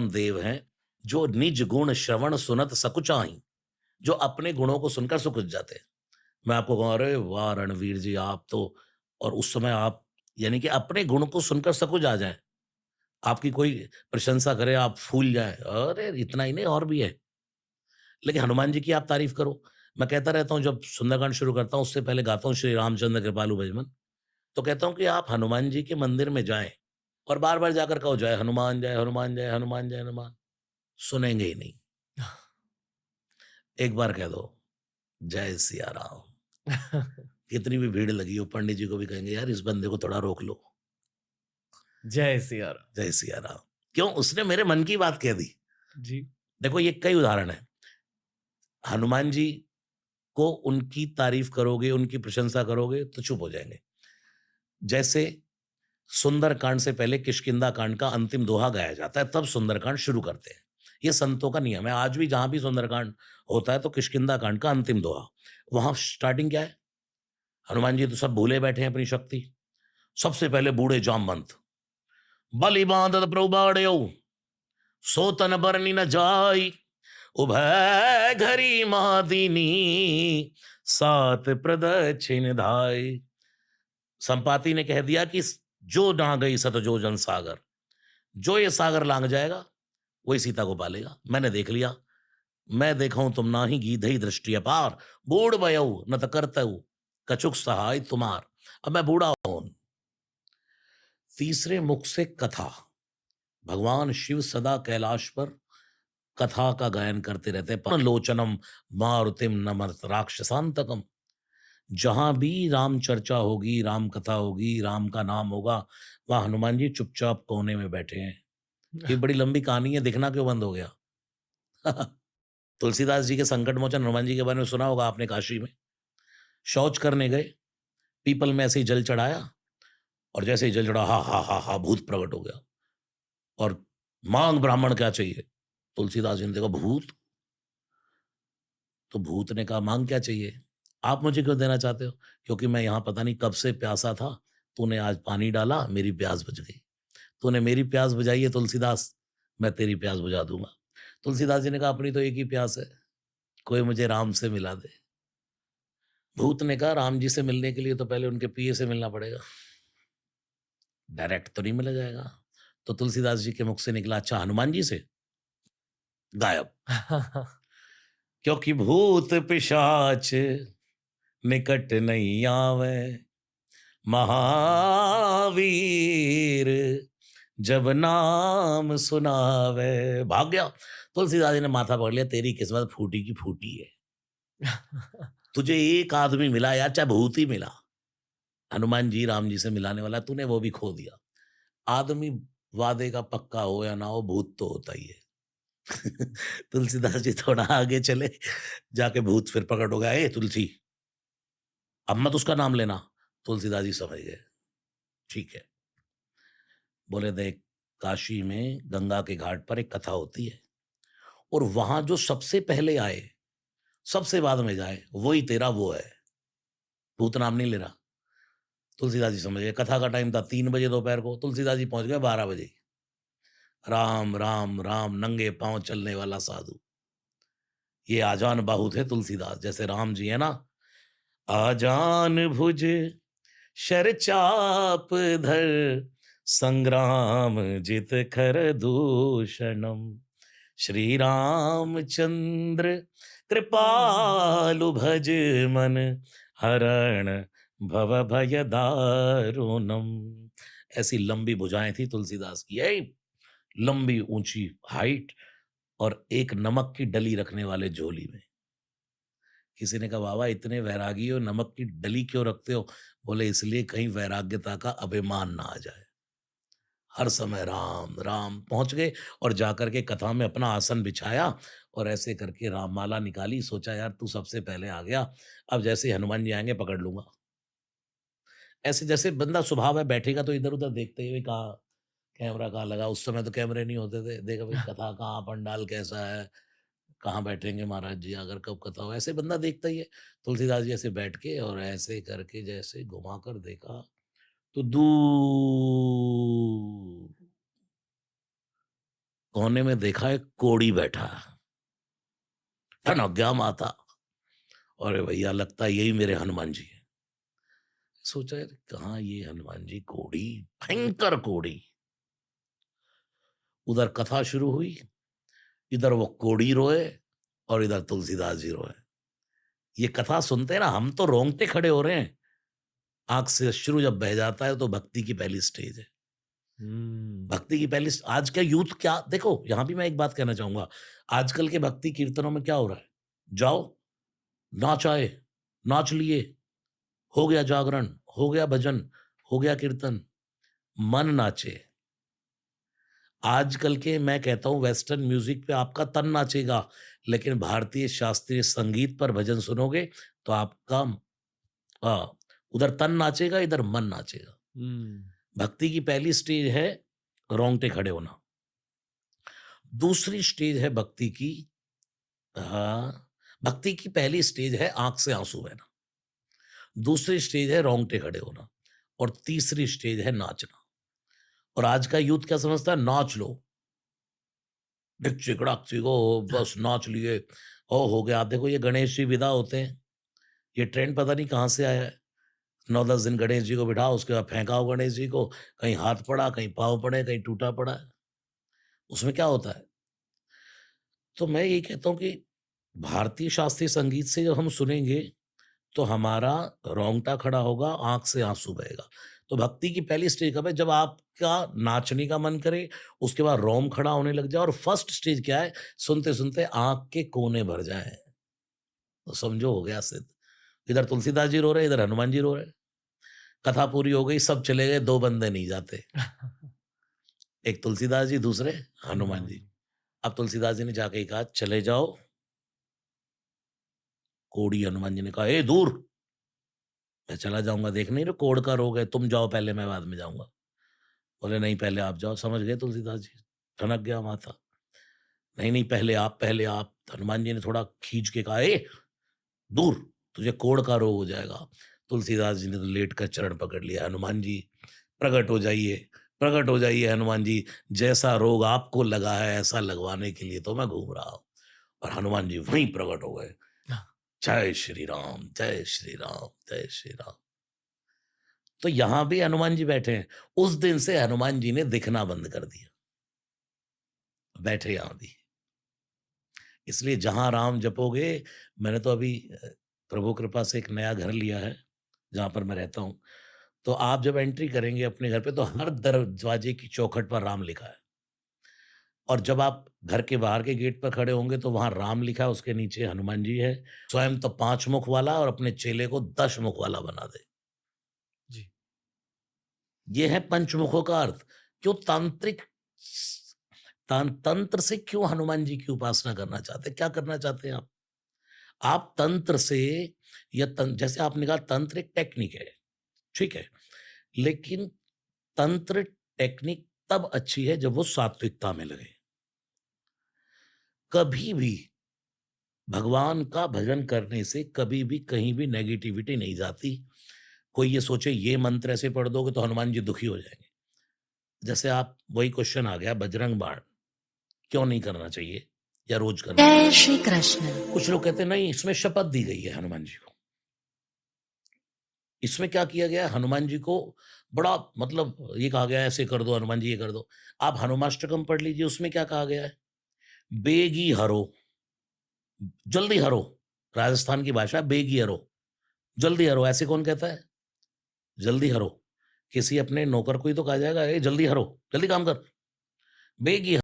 देव हैं, जो निज गुण श्रवण सुनत सकुचाई, जो अपने गुणों को सुनकर सुकुच जाते हैं। मैं आपको कहूँ, अरे वाह! रणवीर जी आप तो, और उस समय आप यानी कि अपने गुण को सुनकर सकुच आ जाएँ। आपकी कोई प्रशंसा करे, आप फूल जाएँ, अरे! इतना ही नहीं और भी है। लेकिन हनुमान जी की आप तारीफ़ करो, मैं कहता रहता हूँ जब सुंदरकांड शुरू करता हूँ उससे पहले गाता हूँ श्री रामचंद्र कृपालु भजमन, तो कहता हूँ कि आप हनुमान जी के मंदिर में जाएँ और बार-बार जाकर कहो जय हनुमान, जय हनुमान, जय हनुमान, जय हनुमान, सुनेंगे ही नहीं। एक बार कह दो, जय सिया राम। कितनी भी भीड़ लगी हो, पंडित जी को भी कहेंगे, यार इस बंदे को थोड़ा रोक लो, जय सिया राम। जय सिया राम। क्यों? उसने मेरे मन की बात कह दी। जी। देखो ये कई उदाहरण हैं। हनुमान जी को उनकी तारीफ़ करोगे, उनकी प्रशंसा करोगे तो चुप हो जाएँगे। जैसे सुंदरकांड से पहले किष्किंधा कांड का अंतिम दोहा गाया जाता है, तब सुंदरकांड शुरू करते हैं। ये संतों का नियम है। आज भी जहाँ भी सुंदरकांड होता है तो किष्किंधा कांड का अंतिम दोहा। वहाँ स्टार्टिंग क्या है? हनुमान जी तो सब भूले बैठे हैं अपनी शक्ति। सबसे पहले बूढ़े जामवंत, बलि बांधत प्रभु बाड़्यो, सो तन बरनी न जाई, उभय घरी मादिनी, सात प्रदक्षिण धाई। संपाति ने कह दिया कि जो ना गई सतजोजन सागर, जो ये सागर लांग जाएगा वही सीता को पालेगा। मैंने देख लिया, मैं देखूं तुम ना ही गीधई दृष्टि अपार, बूढ़ भयऊ न त करतऊ, कछुक सहाय तुम्हार। अब मैं बूढ़ा हूं। तीसरे मुख से कथा, भगवान शिव सदा कैलाश पर कथा का गायन करते रहते हैं। लोचनम मारुतिम नमत राक्षसांतकम, जहां भी राम चर्चा होगी, राम कथा होगी, राम का नाम होगा, वहां हनुमान जी चुपचाप कोने में बैठे हैं। ये बड़ी लंबी कहानी है, दिखना क्यों बंद हो गया? तुलसीदास जी के संकट मोचन हनुमान जी के बारे में सुना होगा आपने। काशी में शौच करने गए, पीपल में ऐसे ही जल चढ़ाया, और जैसे ही जल चढ़ा, हा हा हा हा, भूत प्रकट हो गया। और मांग ब्राह्मण क्या चाहिए? तुलसीदास जी ने देखा भूत, तो भूत ने कहा मांग क्या चाहिए? आप मुझे क्यों देना चाहते हो? क्योंकि मैं यहाँ पता नहीं कब से प्यासा था, तूने आज पानी डाला, मेरी प्यास बुझ गई। तूने मेरी प्यास बुझाई है तुलसीदास, मैं तेरी प्यास बुझा दूंगा। तुलसीदास जी ने कहा अपनी तो एक ही प्यास है, कोई मुझे राम से मिला दे। भूत ने कहा राम जी से मिलने के लिए तो पहले उनके पिए से मिलना पड़ेगा, डायरेक्ट तो नहीं मिला जाएगा। तो तुलसीदास जी के मुख से निकला, अच्छा हनुमान जी से? गायब। क्योंकि भूत पिशाच निकट नहीं आवे, महावीर जब नाम सुनावे। भाग गया। तुलसीदास जी ने माथा पकड़ लिया, तेरी किस्मत फूटी की फूटी है। तुझे एक आदमी मिला यार, चाहे भूत ही मिला, हनुमान जी राम जी से मिलाने वाला, तूने वो भी खो दिया। आदमी वादे का पक्का हो या ना हो, भूत तो होता ही है। तुलसीदास जी थोड़ा आगे चले, जाके भूत फिर प्रकट हो गया, ए तुलसी, अब मत उसका नाम लेना। तुलसीदास जी समझ गए, ठीक है। बोले देख, काशी में गंगा के घाट पर एक कथा होती है, और वहां जो सबसे पहले आए, सबसे बाद में जाए, वही तेरा वो है। भूत नाम नहीं ले रहा। तुलसीदास जी समझ गए। कथा का टाइम था 3 बजे दोपहर को, तुलसीदास जी पहुंच गए 12 बजे। राम राम राम, नंगे पांव चलने वाला साधु। ये आजान बाहु थे तुलसीदास, जैसे राम जी है ना, आजान भुज शर चाप धर, संग्राम जित खर दूषणम, श्री रामचंद्र कृपालु भज मन, हरण भव भय दारुणम। ऐसी लंबी भुजाएं थी तुलसीदास की, यही लंबी ऊंची हाइट, और एक नमक की डली रखने वाले झोली में। किसी ने कहा बाबा इतने वैरागी हो, नमक की डली क्यों रखते हो? बोले इसलिए कहीं वैराग्यता का अभिमान ना आ जाए। हर समय राम राम। पहुंच गए और जाकर के कथा में अपना आसन बिछाया, और ऐसे करके राममाला निकाली। सोचा यार तू सबसे पहले आ गया, अब जैसे ही हनुमान जी आएंगे पकड़ लूंगा। ऐसे जैसे बंदा स्वभाव है, बैठेगा तो इधर उधर देखते हुए, कहा कैमरा कहाँ लगा। उस समय तो कैमरे नहीं होते थे, देखा भाई कथा कहाँ, पंडाल कैसा है, कहाँ बैठेंगे महाराज जी, अगर कब कथा हो, ऐसे बंदा देखता ही है। तुलसीदास जी ऐसे बैठ के और ऐसे करके जैसे घुमा कर देखा, तो दूर कोने में देखा एक कोड़ी बैठा है। ठनक गया माथा। अरे भैया लगता है यही मेरे हनुमान जी हैं। सोचा यार कहाँ ये हनुमान जी कोड़ी, भयंकर कोड़ी। उधर कथा शुरू हुई, इधर वो कोड़ी रोए और इधर तुलसीदास जी रोए। ये कथा सुनते हैं ना हम तो रोंगटे खड़े हो रहे हैं। आँख से अश्रु जब बह जाता है तो भक्ति की पहली स्टेज है। हम्म। भक्ति की पहली आज का यूथ क्या देखो, यहाँ भी मैं एक बात कहना चाहूँगा। आजकल के भक्ति कीर्तनों में क्या हो रहा है? जाओ, नाच आए, नाच लिए, हो गया जागरण, हो गया भजन, हो गया कीर्तन, मन नाचे। आजकल के मैं कहता हूँ वेस्टर्न म्यूज़िक पे आपका तन नाचेगा, लेकिन भारतीय शास्त्रीय संगीत पर भजन सुनोगे तो आपका उधर तन नाचेगा, इधर मन नाचेगा। हम्म। भक्ति की पहली स्टेज है रोंगटे खड़े होना। दूसरी स्टेज है भक्ति की भक्ति की पहली स्टेज है आँख से आँसू बहना। दूसरी स्टेज है रोंगटे खड़े होना और तीसरी स्टेज है नाचना। और आज का यूथ क्या समझता है? नाच लो, ढिक चिकड़ाक चिको, बस नाच लिए, हो गया। आप देखो ये गणेश जी विदा होते हैं, ये ट्रेंड पता नहीं कहाँ से आया है। 9-10 दिन गणेश जी को बिठाओ, उसके बाद फेंकाओ गणेश जी को, कहीं हाथ पड़ा, कहीं पाँव पड़े, कहीं टूटा पड़ा है। उसमें क्या होता है? तो मैं ये कहता हूँ कि भारतीय शास्त्रीय संगीत से जब हम सुनेंगे, तो हमारा रोंगटा खड़ा होगा, आँख से आँसू बहेगा। तो भक्ति की पहली स्टेज कब है? जब आपका नाचने का मन करे, उसके बाद रोम खड़ा होने लग जाए और फर्स्ट स्टेज क्या है? सुनते-सुनते आँख के कोने भर जाएँ। तो समझो हो गया सिद्ध। इधर तुलसीदास जी रो रहे हैं, इधर हनुमान जी रो रहे हैं। कथा पूरी हो गई, सब चले गए, 2 बंदे नहीं जाते। एक तुलसीदास जी, दूसरे हनुमान हनुमान जी। जी। अब तुलसीदास जी ने जाके ही कहा, "चले जाओ।" कोढ़ी हनुमान जी ने कहा, "ए दूर! मैं चला जाऊँगा, देख नहीं रहे कोढ़ का रोग है, तुम जाओ पहले, मैं बाद में जाऊँगा।" बोले, "नहीं, पहले आप जाओ।" समझ गए तुलसीदास जी, ठनक गया माथा। "नहीं, नहीं, पहले आप।" हनुमान जी ने थोड़ा खींच के कहा, "ए! दूर! तुझे कोढ़ का रोग हो जाएगा।" तुलसीदास जी ने तो लेट कर चरण पकड़ लिया, "हनुमान जी, प्रकट हो जाइए, प्रकट हो जाइए हनुमान जी। जैसा रोग आपको लगा है, ऐसा लगवाने के लिए तो मैं घूम रहा हूँ।" और हनुमान जी वहीं प्रकट हो गए। जय श्री राम, जय श्री राम, जय श्री राम। तो यहाँ भी हनुमान जी बैठे हैं। उस दिन से हनुमान जी ने दिखना बंद कर दिया। बैठे यहाँ भी। इसलिए जहाँ राम जपोगे, मैंने तो अभी प्रभु कृपा से एक नया घर लिया है, जहाँ पर मैं रहता हूँ। तो आप जब एंट्री करेंगे अपने घर पे तो हर दरवाजे की चौखट पर राम लिखा है। और जब आप घर के बाहर के गेट पर खड़े होंगे तो वहाँ राम लिखा है, उसके नीचे हनुमान जी है। स्वयं तो 5 मुख वाला और अपने चेले को 10 मुख वाला बना दे। जी। ये है पंचमुखों का अर्थ। क्यों तांत्रिक तंत्र से क्यों हनुमान जी की उपासना करना चाहते हैं? क्या करना चाहते हैं आप? आप तंत्र से या जैसे आपने कहा तंत्र एक टेक्निक है, ठीक है। लेकिन तंत्र टेक्निक तब अच्छी है जब वो सात्विकता में लगे। कभी भी भगवान का भजन करने से कभी भी कहीं भी नेगेटिविटी नहीं जाती। कोई ये सोचे ये मंत्र ऐसे पढ़ दोगे तो हनुमान जी दुखी हो जाएंगे। जैसे आप वही क्वेश्चन आ गया बजरंग बाण क्यों नहीं करना चाहिए या रोज करना जय चाहिए? श्री कृष्ण। कुछ लोग कहते हैं नहीं इसमें शपथ दी गई है हनुमान जी को। इसमें क्या किया गया है हनुमान जी को बड़ा मतलब ये कहा गया है ऐसे कर दो हनुमान जी ये कर दो। आप हनुमाष्टकम पढ़ लीजिए उसमें क्या कहा गया है? बेगी हरो, जल्दी हरो। राजस्थान की भाषा बेगी हरो, जल्दी हरो। ऐसे कौन कहता है? जल्दी हरो। किसी अपने नौकर को ही तो कहा जाएगा, "ए जल्दी हरो, जल्दी काम कर।" बेगी